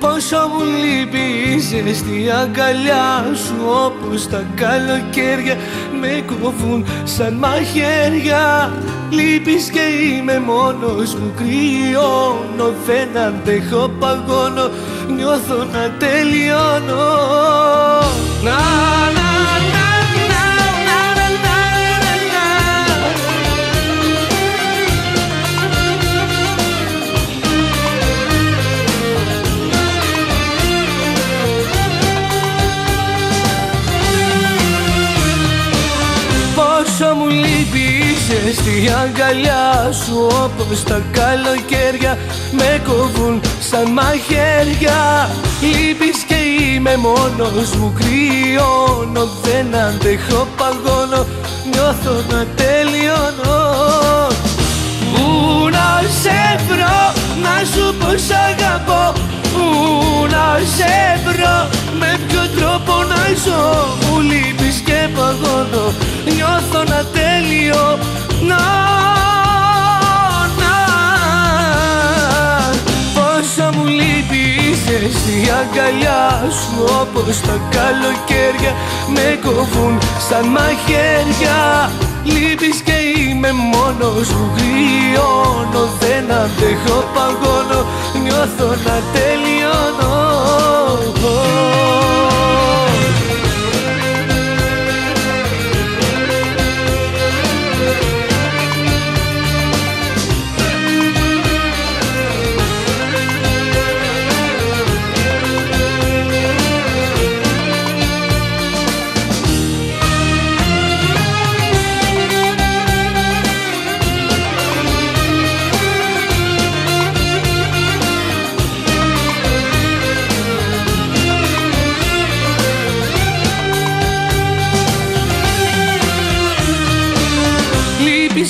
Πόσο μου λείπει η ζεστή αγκαλιά σου, όπως τα καλοκαίρια με κόβουν σαν μαχαίρια. Λείπεις και είμαι μόνος μου, κρυώνω, δεν αντέχω, παγώνω, νιώθω να τελειώνω. Να, να, να, να, να, να, να, να. Πόσο μου λείπει η ζεστή αγκαλιά σου, όπως τα καλοκαίρια με κόβουν σαν μαχαίρια. Λείπεις και είμαι μόνος μου, κρυώνω, δεν αντέχω, παγώνω, νιώθω να τελειώνω. Πού να σε βρω, να σου πω σ' αγαπώ, πού να σε βρω, με ποιο τρόπο να ζω. Μου λείπεις και παγώνω, νιώθω να τελειώνω. Πόσο μου λείπει η ζεστή αγκαλιά σου, όπως τα καλοκαίρια με κόβουν σαν μαχαίρια. Λείπεις και είμαι μόνος μου, κρυώνω, δεν αντέχω, παγώνω, νιώθω να τελειώνω.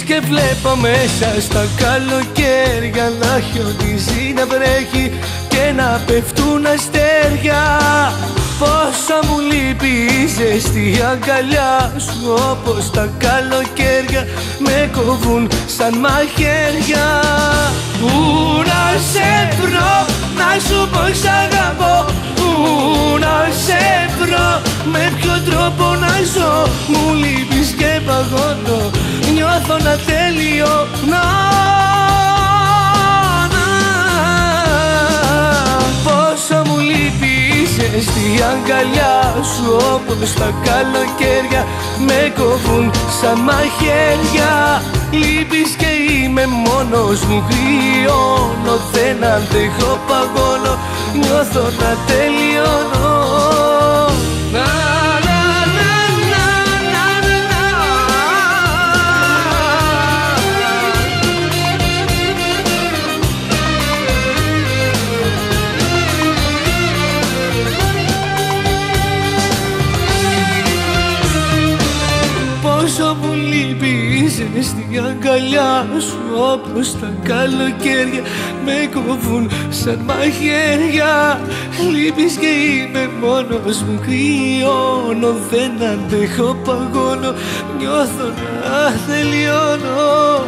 Και βλέπω μέσα στα καλοκαίρια να χιονίζει, να βρέχει και να πέφτουν αστέρια. Πόσο μου λείπει η ζεστή αγκαλιά σου, όπως τα καλοκαίρια με κόβουν σαν μαχαίρια. Πού να σε βρω, να σου πω σ' αγαπώ, πού να σε βρω, με ποιο τρόπο να ζω. Μου λείπεις και παγώνω, νιώθω να τελειώνω. Πόσο μου λείπει η ζεστή αγκαλιά σου, όπως τα καλοκαίρια με κόβουν σαν μαχαίρια. Λείπεις και είμαι μόνος μου, κρυώνω, δεν αντέχω, παγώνω, νιώθω να τελειώνω. Πόσο μου λείπει η ζεστή αγκαλιά σου, όπως τα καλοκαίρια με κόβουν σαν μαχαίρια. Λείπεις και είμαι μόνος μου, κρυώνω, δεν αντέχω, παγώνω, νιώθω να τελειώνω.